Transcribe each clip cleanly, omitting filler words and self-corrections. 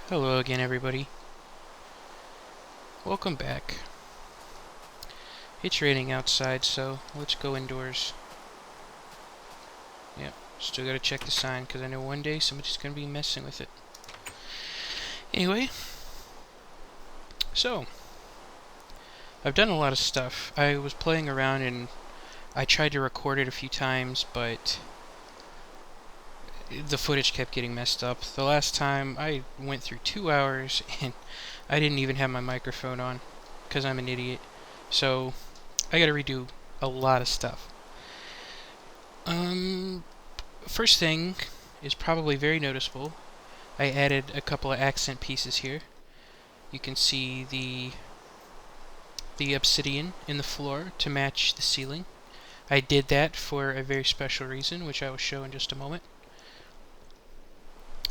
Hello again, everybody. Welcome back. It's raining outside, so let's go indoors. Yep, still gotta check the sign, because I know one day somebody's gonna be messing with it. Anyway, so, I've done a lot of stuff. I was playing around and I tried to record it a few times, but the footage kept getting messed up. The last time I went through 2 hours and I didn't even have my microphone on, because I'm an idiot. So, I gotta redo a lot of stuff. First thing is probably very noticeable. I added a couple of accent pieces here. You can see the obsidian in the floor to match the ceiling. I did that for a very special reason, which I will show in just a moment.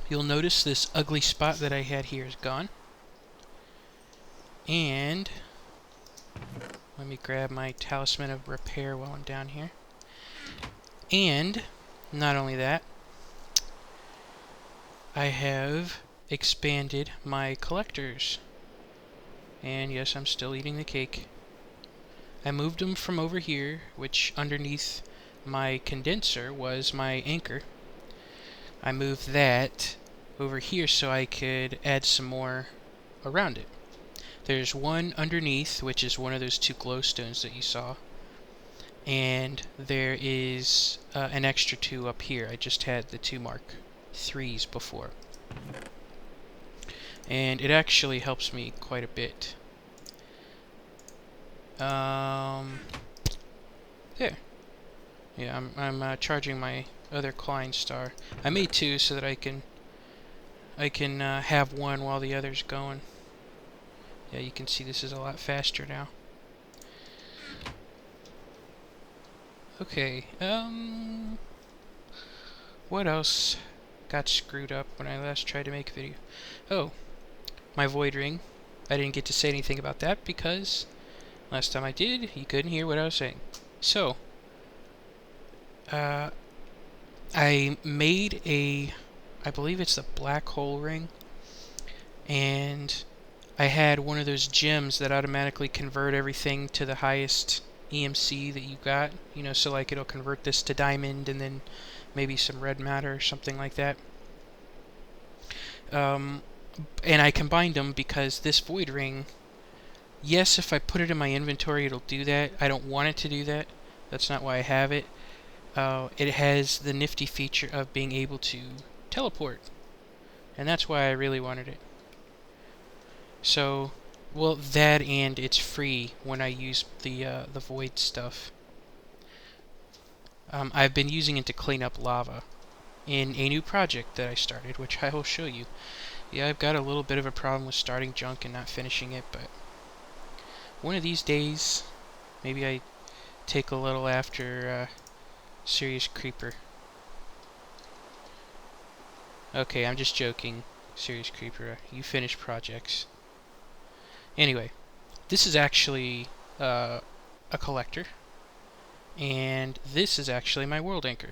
You'll notice this ugly spot that I had here is gone. And let me grab my talisman of repair while I'm down here. And not only that, I have expanded my collectors. And yes, I'm still eating the cake. I moved them from over here, which underneath my condenser was my anchor. I moved that over here so I could add some more around it. There's one underneath, which is one of those two glowstones that you saw. And there is an extra two up here. I just had the two Mark IIIs before. And it actually helps me quite a bit. There. Yeah, I'm charging my other Klein star. I made two so that I can have one while the other's going. Yeah, you can see this is a lot faster now. Okay, what else got screwed up when I last tried to make a video? Oh, my void ring. I didn't get to say anything about that because last time I did, you couldn't hear what I was saying. So, I made I believe it's the black hole ring, and I had one of those gems that automatically convert everything to the highest EMC that you got, you know, so like it'll convert this to diamond and then maybe some red matter or something like that. And I combined them because this void ring, yes, if I put it in my inventory it'll do that. I don't want it to do that. That's not why I have it. It has the nifty feature of being able to teleport, and that's why I really wanted it. So, well, that and it's free when I use the void stuff. I've been using it to clean up lava in a new project that I started, which I will show you. Yeah, I've got a little bit of a problem with starting junk and not finishing it, but one of these days, maybe I take a little after Serious Creeper. Okay, I'm just joking, Serious Creeper. You finish projects. Anyway, this is actually a collector, and this is actually my world anchor.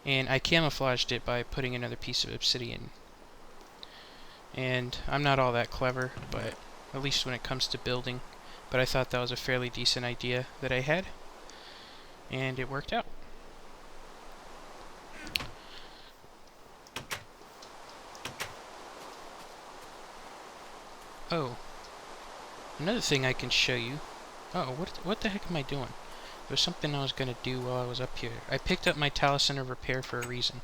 And I camouflaged it by putting another piece of obsidian. And I'm not all that clever, but at least when it comes to building. But I thought that was a fairly decent idea that I had, and it worked out. Oh, another thing I can show you. Oh, what the heck am I doing? There was something I was going to do while I was up here. I picked up my talisman of repair for a reason.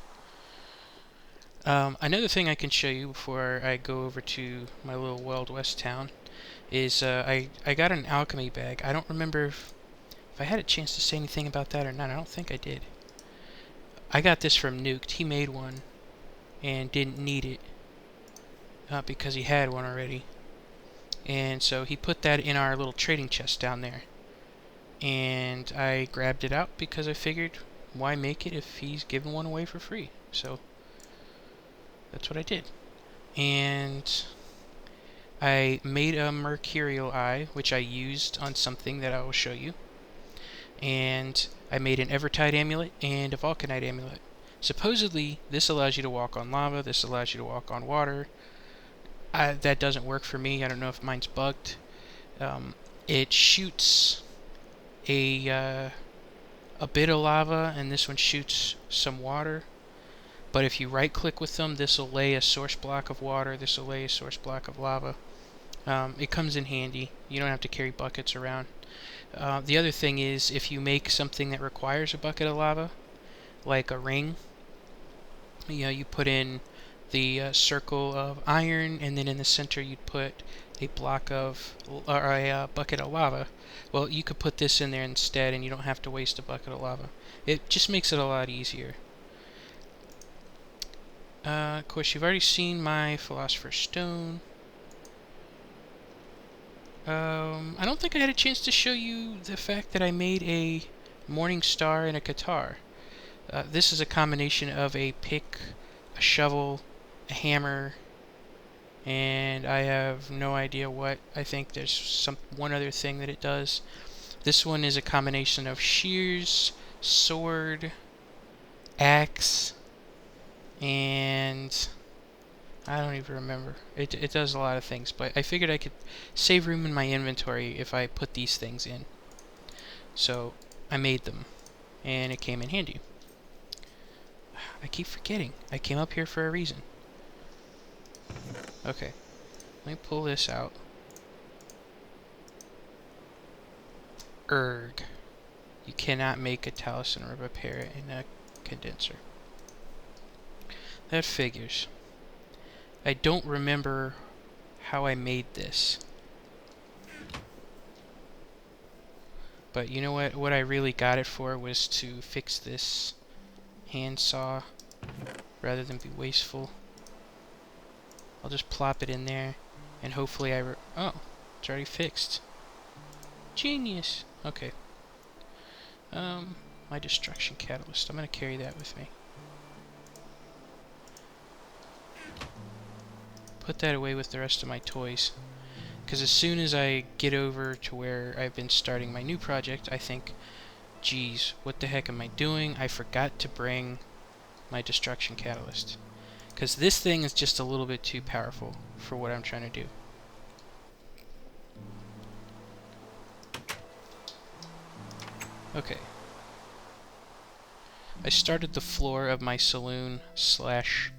Another thing I can show you before I go over to my little Wild West town is I got an alchemy bag. I don't remember if I had a chance to say anything about that or not. I don't think I did. I got this from Nuked. He made one and didn't need it because he had one already. And so he put that in our little trading chest down there. And I grabbed it out because I figured, why make it if he's giving one away for free? So that's what I did. And I made a mercurial eye, which I used on something that I will show you. And I made an Evertide amulet and a Vulcanite amulet. Supposedly, this allows you to walk on lava, this allows you to walk on water. That doesn't work for me. I don't know if mine's bugged. It shoots a a bit of lava, and this one shoots some water. But if you right-click with them, this will lay a source block of water. This will lay a source block of lava. It comes in handy. You don't have to carry buckets around. The other thing is, if you make something that requires a bucket of lava, like a ring, you put in the circle of iron, and then in the center you'd put a block of, or a bucket of lava. Well, you could put this in there instead, and you don't have to waste a bucket of lava. It just makes it a lot easier. Of course, you've already seen my Philosopher's Stone. I don't think I had a chance to show you the fact that I made a Morning Star and a guitar. This is a combination of a pick, a shovel, a hammer, and I have no idea what. I think there's one other thing that it does. This one is a combination of shears, sword, axe, and I don't even remember. It does a lot of things, but I figured I could save room in my inventory if I put these things in. So I made them, and it came in handy. I keep forgetting. I came up here for a reason. Okay, let me pull this out. Erg. You cannot make a Taliesin or repair in a condenser. That figures. I don't remember how I made this. But you know what? What I really got it for was to fix this handsaw rather than be wasteful. I'll just plop it in there, and hopefully oh, it's already fixed. Genius. Okay. My destruction catalyst. I'm gonna carry that with me. Put that away with the rest of my toys. Because as soon as I get over to where I've been starting my new project, I think, geez, what the heck am I doing? I forgot to bring my destruction catalyst. Because this thing is just a little bit too powerful for what I'm trying to do. Okay. I started the floor of my saloon slash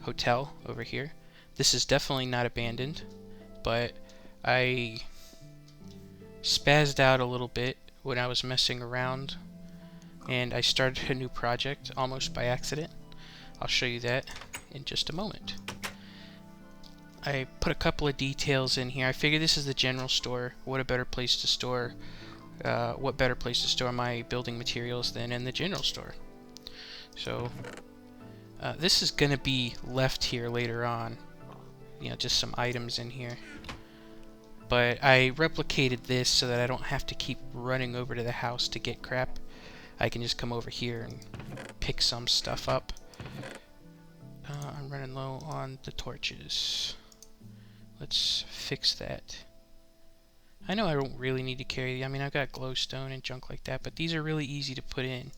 hotel over here. This is definitely not abandoned, but I spazzed out a little bit when I was messing around, and I started a new project almost by accident. I'll show you that in just a moment. I put a couple of details in here. I figured this is the general store. What better place to store my building materials than in the general store? So this is going to be left here later on. You know, just some items in here. But I replicated this so that I don't have to keep running over to the house to get crap. I can just come over here and pick some stuff up. I'm running low on the torches. Let's fix that. I know I don't really need to carry. I mean, I've got glowstone and junk like that, but these are really easy to put in.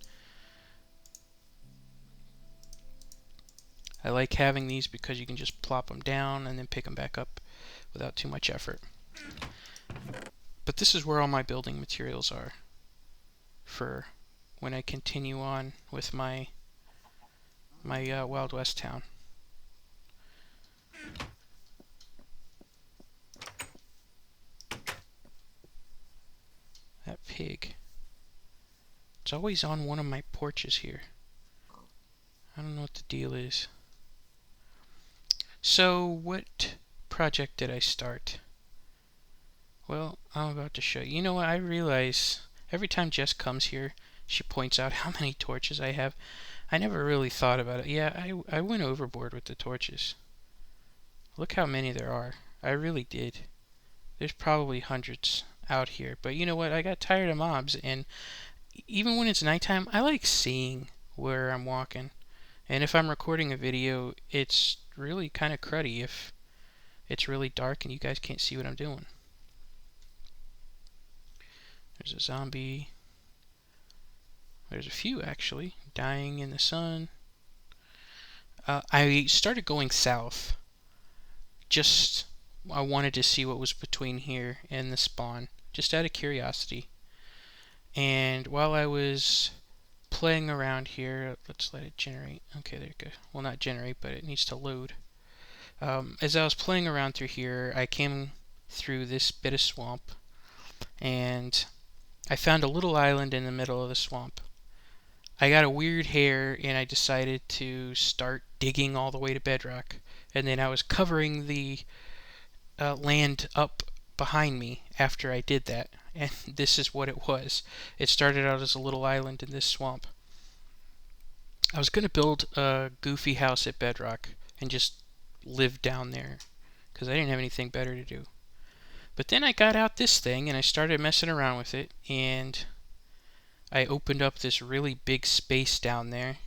I like having these because you can just plop them down and then pick them back up without too much effort. But this is where all my building materials are for when I continue on with my Wild West town. That pig. It's always on one of my porches here. I don't know what the deal is. So, what project did I start? Well, I'm about to show you. You know what? I realize every time Jess comes here, she points out how many torches I have. I never really thought about it. Yeah, I went overboard with the torches. Look how many there are. I really did. There's probably hundreds out here. But you know what? I got tired of mobs, and even when it's nighttime, I like seeing where I'm walking. And if I'm recording a video, it's really kind of cruddy if it's really dark and you guys can't see what I'm doing. There's a zombie. There's a few, actually, dying in the sun. I started going south just I wanted to see what was between here and the spawn, just out of curiosity. And while I was playing around here, let's let it generate. Okay, there you go. Well, not generate, but it needs to load. As I was playing around through here, I came through this bit of swamp, and I found a little island in the middle of the swamp. I got a weird hair, and I decided to start digging all the way to bedrock. And then I was covering the land up behind me after I did that. And this is what it was. It started out as a little island in this swamp. I was going to build a goofy house at bedrock and just live down there because I didn't have anything better to do. But then I got out this thing and I started messing around with it, and I opened up this really big space down there.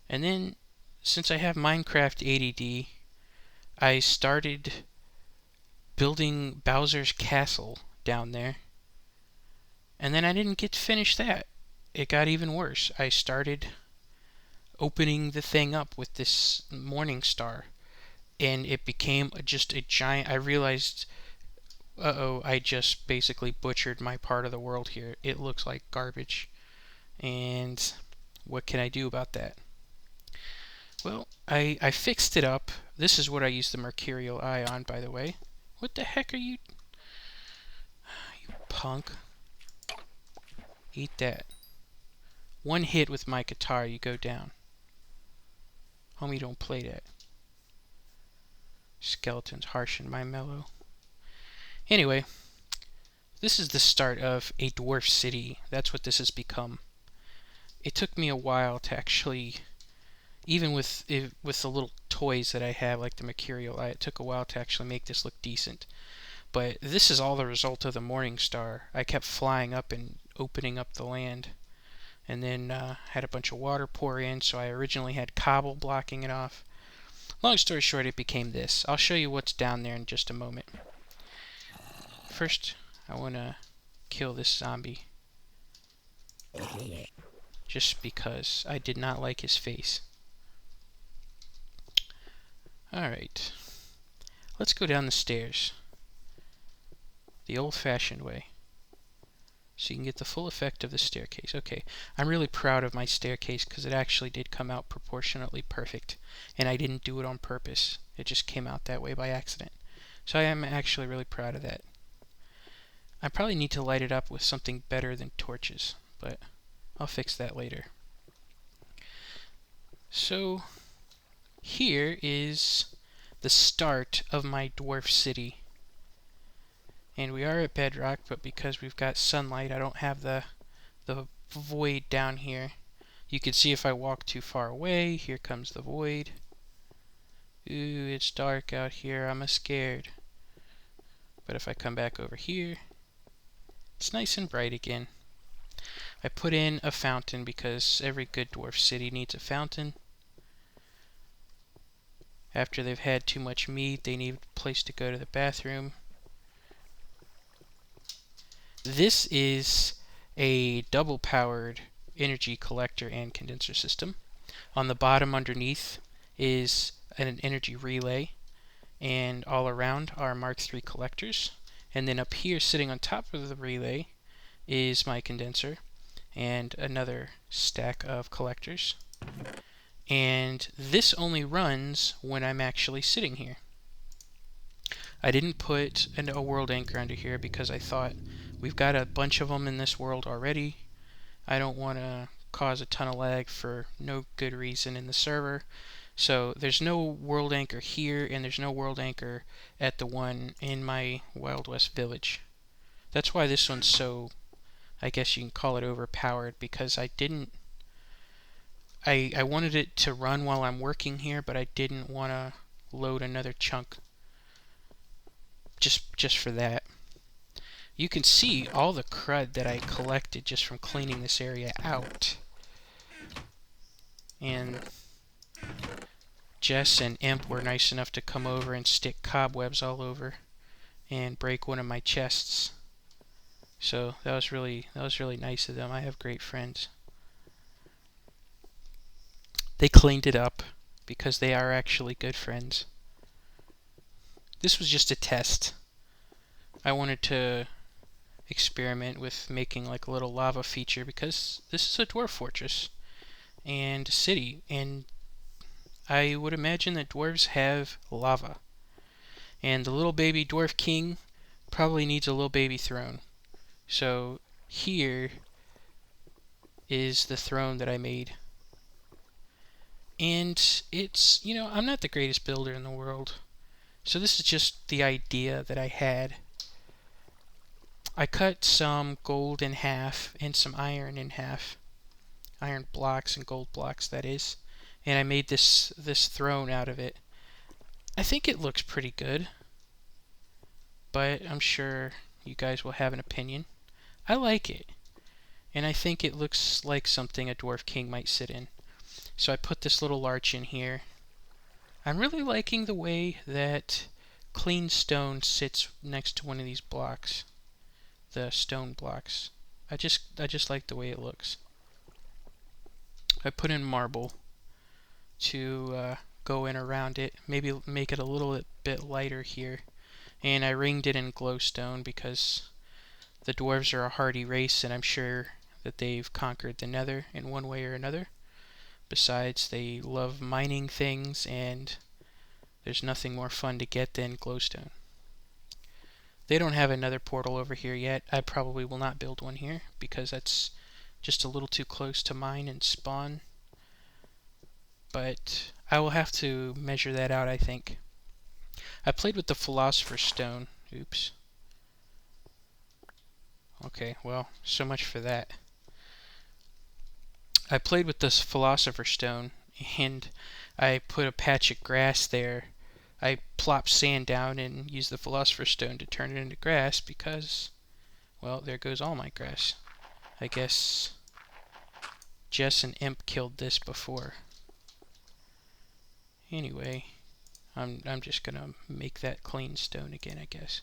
And then, since I have Minecraft A.D.D, I started building Bowser's castle down there. And then I didn't get to finish that. It got even worse. I started opening the thing up with this morning star, and it became just a giant. I realized, uh-oh, I just basically butchered my part of the world here. It looks like garbage, and what can I do about that? Well, I fixed it up. This is what I used the mercurial eye on, by the way. What the heck are you? You punk. Eat that. One hit with my guitar, you go down. Homie, don't play that. Skeletons harshen my mellow. Anyway, this is the start of a dwarf city. That's what this has become. It took me a while to actually, even with the little toys that I have, like the mercurial eye, it took a while to actually make this look decent. But this is all the result of the morning star. I kept flying up and opening up the land, and then had a bunch of water pour in, so I originally had cobble blocking it off. Long story short, it became this. I'll show you what's down there in just a moment. First, I want to kill this zombie. Just because I did not like his face. Alright. Let's go down the stairs. The old-fashioned way. So you can get the full effect of the staircase. Okay, I'm really proud of my staircase because it actually did come out proportionately perfect. And I didn't do it on purpose. It just came out that way by accident. So I am actually really proud of that. I probably need to light it up with something better than torches, but I'll fix that later. So here is the start of my dwarf city. And we are at bedrock, but because we've got sunlight, I don't have the void down here. You can see if I walk too far away, here comes the void. Ooh, it's dark out here, I'm scared. But if I come back over here, it's nice and bright again. I put in a fountain because every good dwarf city needs a fountain. After they've had too much meat, they need a place to go to the bathroom. This is a double-powered energy collector and condenser system. On the bottom underneath is an energy relay, and all around are Mark III collectors. And then up here, sitting on top of the relay, is my condenser and another stack of collectors. And this only runs when I'm actually sitting here. I didn't put a world anchor under here because I thought we've got a bunch of them in this world already. I don't want to cause a ton of lag for no good reason in the server. So there's no world anchor here, and there's no world anchor at the one in my Wild West village. That's why this one's so, I guess you can call it overpowered, because I wanted it to run while I'm working here, but I didn't want to load another chunk just for that. You can see all the crud that I collected just from cleaning this area out. And Jess and Imp were nice enough to come over and stick cobwebs all over and break one of my chests. So that was really nice of them. I have great friends. They cleaned it up because they are actually good friends. This was just a test. I wanted to experiment with making like a little lava feature because this is a dwarf fortress and a city, and I would imagine that dwarves have lava. And the little baby dwarf king probably needs a little baby throne. So here is the throne that I made. And it's, I'm not the greatest builder in the world. So this is just the idea that I had. I cut some gold in half and some iron in half. Iron blocks and gold blocks, that is. And I made this throne out of it. I think it looks pretty good, but I'm sure you guys will have an opinion. I like it, and I think it looks like something a dwarf king might sit in. So I put this little arch in here. I'm really liking the way that clean stone sits next to one of these blocks, the stone blocks. I just like the way it looks. I put in marble to go in around it, maybe make it a little bit lighter here. And I ringed it in glowstone because the dwarves are a hardy race, and I'm sure that they've conquered the nether in one way or another. Besides, they love mining things, and there's nothing more fun to get than glowstone. They don't have another portal over here yet. I probably will not build one here because that's just a little too close to mine and spawn. But I will have to measure that out, I think. I played with the Philosopher's Stone. Oops. Okay, well, so much for that. I played with this Philosopher's Stone, and I put a patch of grass there. I plopped sand down and used the Philosopher's Stone to turn it into grass because, well, there goes all my grass. I guess Jess and Imp killed this before. Anyway, I'm just gonna make that clean stone again, I guess.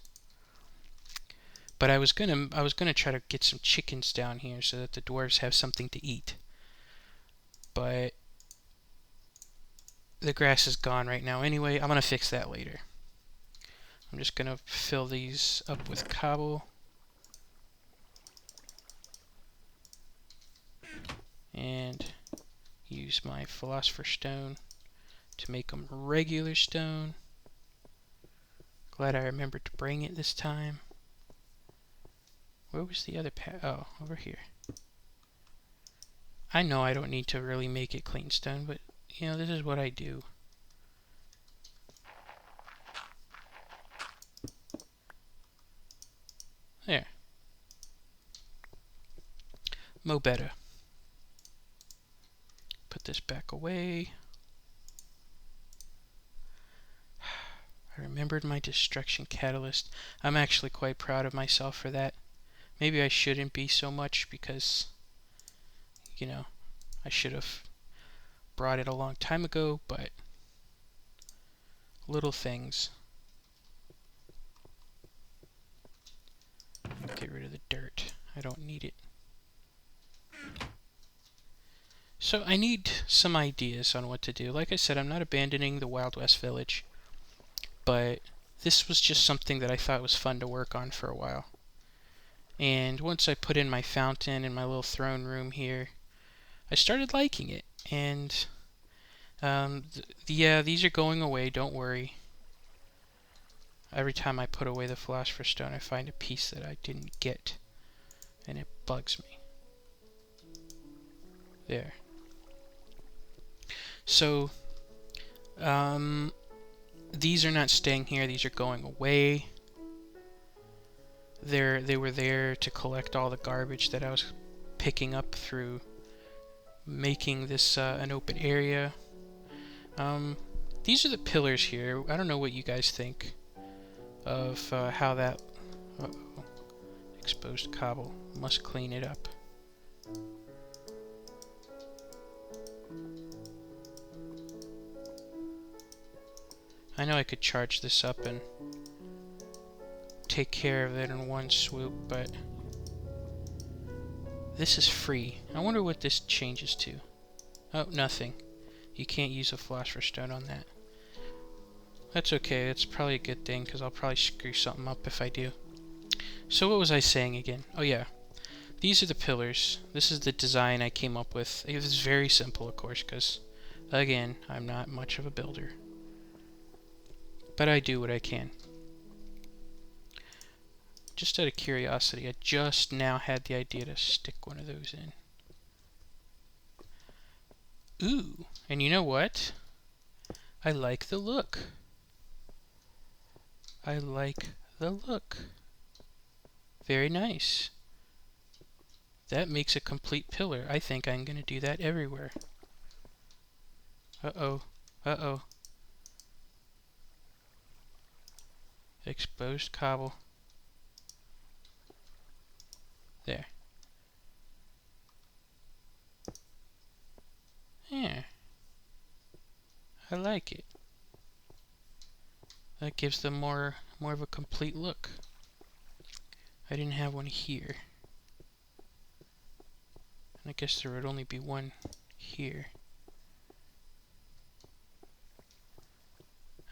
But I was gonna try to get some chickens down here so that the dwarves have something to eat. But the grass is gone right now anyway. I'm gonna fix that later. I'm just gonna fill these up with cobble. And use my Philosopher's Stone to make them regular stone. Glad I remembered to bring it this time. Where was the other oh, over here. I know I don't need to really make it clean stone, but this is what I do. There. Mo better. Put this back away. I remembered my destruction catalyst. I'm actually quite proud of myself for that. Maybe I shouldn't be so much because, I should have brought it a long time ago, but little things. Get rid of the dirt. I don't need it. So I need some ideas on what to do. Like I said, I'm not abandoning the Wild West Village, but this was just something that I thought was fun to work on for a while. And once I put in my fountain and my little throne room here, I started liking it. And yeah, these are going away, don't worry. Every time I put away the Philosopher's Stone, I find a piece that I didn't get, and it bugs me. There. So, these are not staying here, these are going away. They were there to collect all the garbage that I was picking up through making this an open area. These are the pillars here. I don't know what you guys think of how that... Uh-oh. Exposed cobble. Must clean it up. I know I could charge this up and take care of it in one swoop, but this is free. I wonder what this changes to. Oh, nothing. You can't use a Philosopher's Stone on that. That's okay. That's probably a good thing, because I'll probably screw something up if I do. So what was I saying again? Oh yeah. These are the pillars. This is the design I came up with. It was very simple, of course, because, again, I'm not much of a builder. But I do what I can. Just out of curiosity, I just now had the idea to stick one of those in. Ooh, and you know what? I like the look. I like the look. Very nice. That makes a complete pillar. I think I'm going to do that everywhere. Uh-oh. Uh-oh. Exposed cobble. There. Yeah. I like it. That gives them more of a complete look. I didn't have one here. I guess there would only be one here.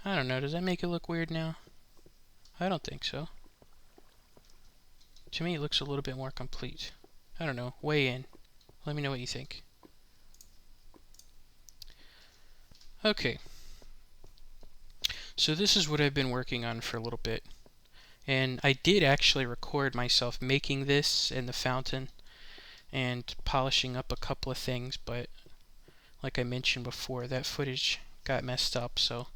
I don't know, does that make it look weird now? I don't think so. To me it looks a little bit more complete. I don't know, weigh in. Let me know what you think. Okay. So this is what I've been working on for a little bit. And I did actually record myself making this and the fountain and polishing up a couple of things, but like I mentioned before, that footage got messed up, so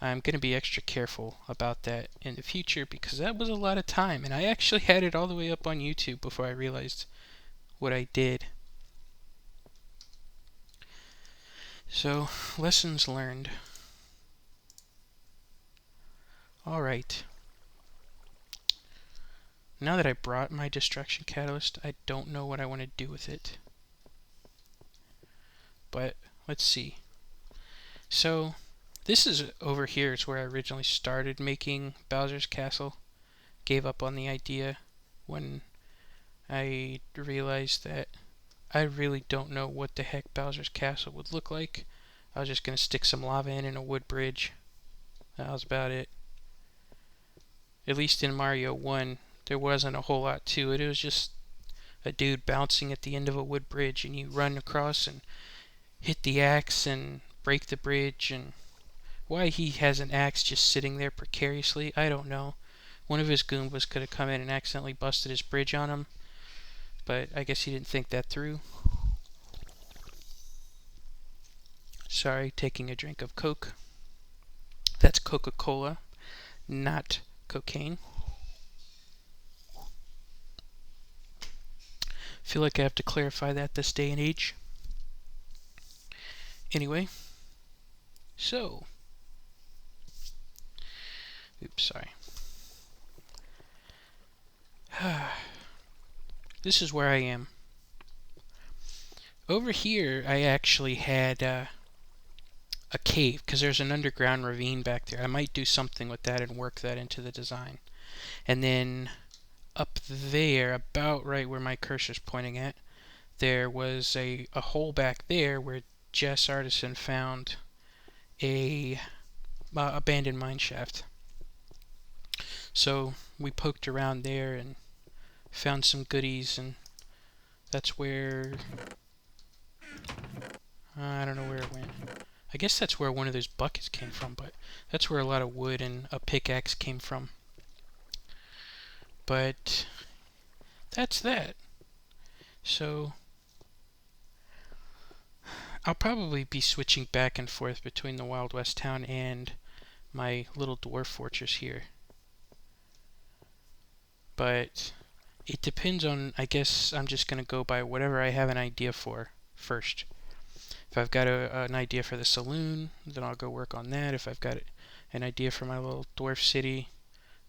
I'm going to be extra careful about that in the future because that was a lot of time, and I actually had it all the way up on YouTube before I realized what I did. So, lessons learned. Alright. Now that I brought my destruction catalyst, I don't know what I want to do with it. But, let's see. So, this is over here is where I originally started making Bowser's Castle. Gave up on the idea when I realized that I really don't know what the heck Bowser's Castle would look like. I was just going to stick some lava in a wood bridge. That was about it. At least in Mario 1, there wasn't a whole lot to it. It was just a dude bouncing at the end of a wood bridge, and you run across and hit the axe and break the bridge. And why he has an axe just sitting there precariously, I don't know. One of his Goombas could have come in and accidentally busted his bridge on him, but I guess he didn't think that through. Sorry, taking a drink of Coke. That's Coca-Cola, not cocaine. Feel like I have to clarify that this day and age. Anyway, so, oops, sorry. This is where I am. Over here, I actually had a cave, because there's an underground ravine back there. I might do something with that and work that into the design. And then up there, about right where my cursor's pointing at, there was a hole back there where Jess Artisan found a abandoned mine shaft. So we poked around there and found some goodies, and that's where I don't know where it went. I guess that's where one of those buckets came from, but that's where a lot of wood and a pickaxe came from. But that's that. So I'll probably be switching back and forth between the Wild West town and my little dwarf fortress here. But it depends on, I guess I'm just going to go by whatever I have an idea for first. If I've got an idea for the saloon, then I'll go work on that. If I've got an idea for my little dwarf city,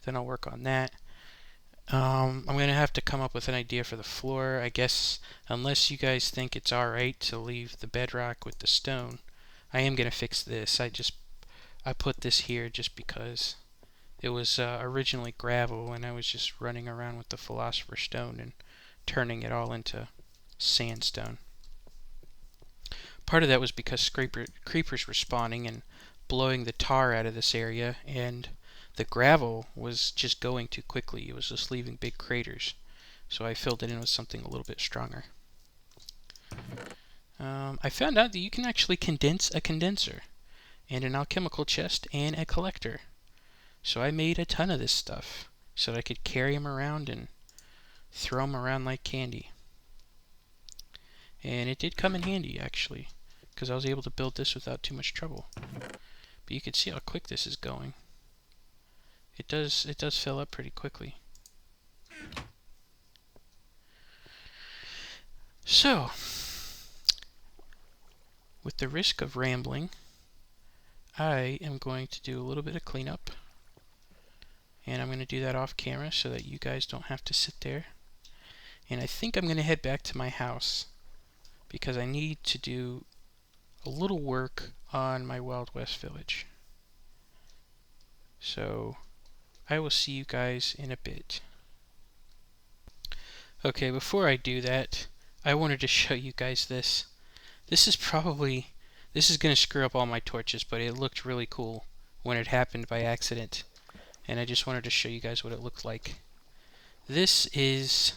then I'll work on that. I'm going to have to come up with an idea for the floor. I guess unless you guys think it's alright to leave the bedrock with the stone, I am going to fix this. I put this here just because it was originally gravel, and I was just running around with the Philosopher's Stone and turning it all into sandstone. Part of that was because creepers were spawning, and blowing the tar out of this area, and the gravel was just going too quickly. It was just leaving big craters. So I filled it in with something a little bit stronger. I found out that you can actually condense a condenser, and an alchemical chest, and a collector. So I made a ton of this stuff so that I could carry them around and throw them around like candy. And it did come in handy, actually, because I was able to build this without too much trouble. But you can see how quick this is going. It does fill up pretty quickly. So, with the risk of rambling, I am going to do a little bit of cleanup. And I'm going to do that off camera so that you guys don't have to sit there. And I think I'm going to head back to my house because I need to do a little work on my Wild West village. So I will see you guys in a bit. Okay, before I do that, I wanted to show you guys this. This is going to screw up all my torches, but it looked really cool when it happened by accident. And I just wanted to show you guys what it looked like. This is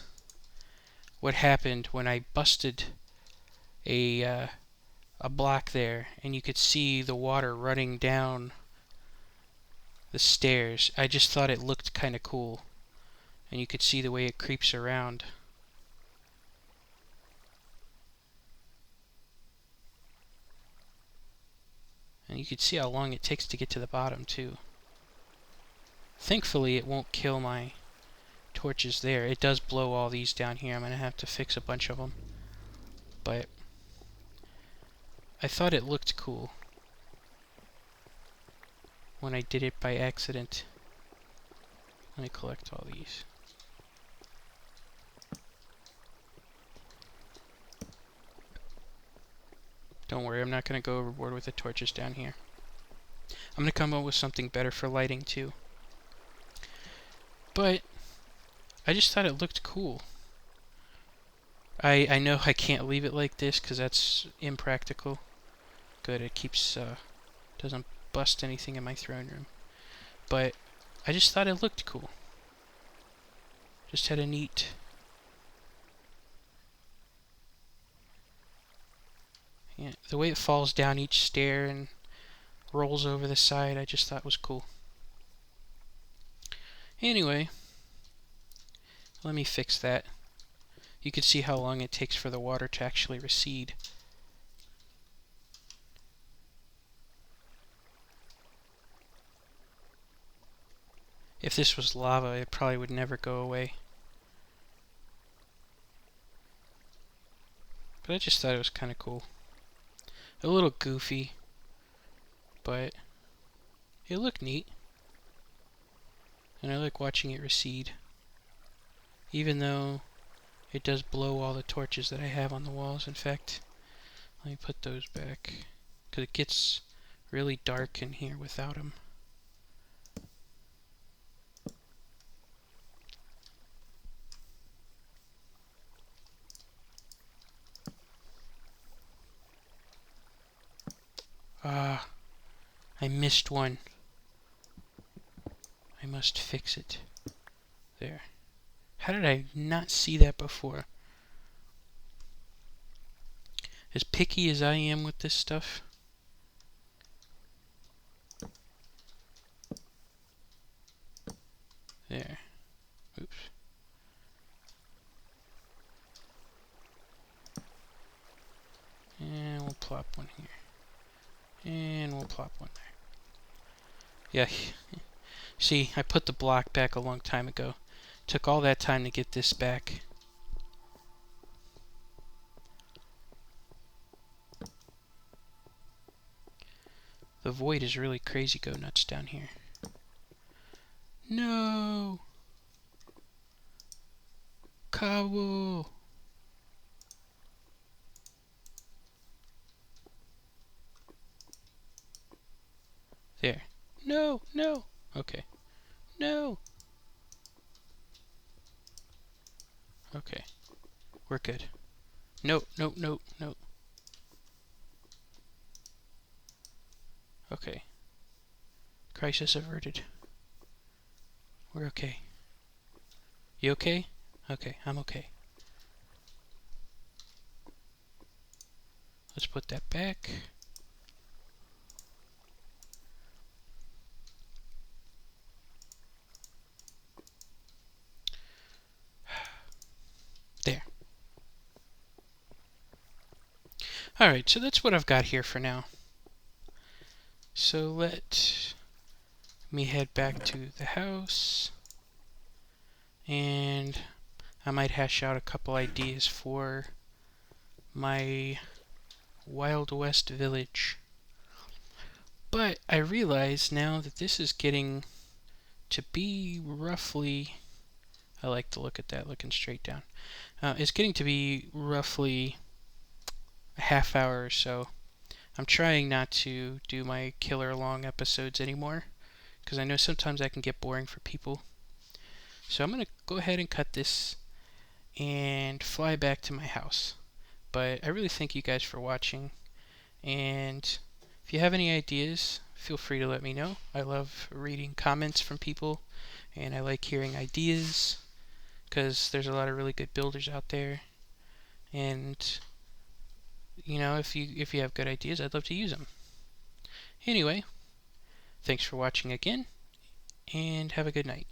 what happened when I busted a block there, and you could see the water running down the stairs. I just thought it looked kind of cool, and you could see the way it creeps around. And you could see how long it takes to get to the bottom too. Thankfully it won't kill my torches there. It does blow all these down here. I'm going to have to fix a bunch of them. But I thought it looked cool when I did it by accident. Let me collect all these. Don't worry, I'm not going to go overboard with the torches down here. I'm going to come up with something better for lighting too. But I just thought it looked cool. I know I can't leave it like this because that's impractical. Good, it keeps doesn't bust anything in my throne room. But I just thought it looked cool. Just had a neat the way it falls down each stair and rolls over the side, I just thought was cool. Anyway, let me fix that. You can see how long it takes for the water to actually recede. If this was lava, it probably would never go away. But I just thought it was kind of cool. A little goofy, but it looked neat. And I like watching it recede. Even though it does blow all the torches that I have on the walls. In fact, let me put those back, because it gets really dark in here without them. Ah, I missed one. I must fix it. There. How did I not see that before? As picky as I am with this stuff. There. Oops. And we'll plop one here. And we'll plop one there. Yeah. See, I put the block back a long time ago. Took all that time to get this back. The void is really crazy go nuts down here. No! Cobble! There. No, no! Okay. No! Okay. We're good. No, no, no, no. Okay. Crisis averted. We're okay. You okay? Okay, I'm okay. Let's put that back. There. Alright, so that's what I've got here for now. So let me head back to the house. And I might hash out a couple ideas for my Wild West village. But I realize now that this is getting to be roughly... I like to look at that looking straight down. It's getting to be roughly a half hour or so. I'm trying not to do my killer long episodes anymore, because I know sometimes that can get boring for people. So I'm going to go ahead and cut this and fly back to my house. But I really thank you guys for watching, and if you have any ideas, feel free to let me know. I love reading comments from people, and I like hearing ideas, because there's a lot of really good builders out there, and you know, if you have good ideas, I'd love to use them. Anyway, thanks for watching again, and have a good night.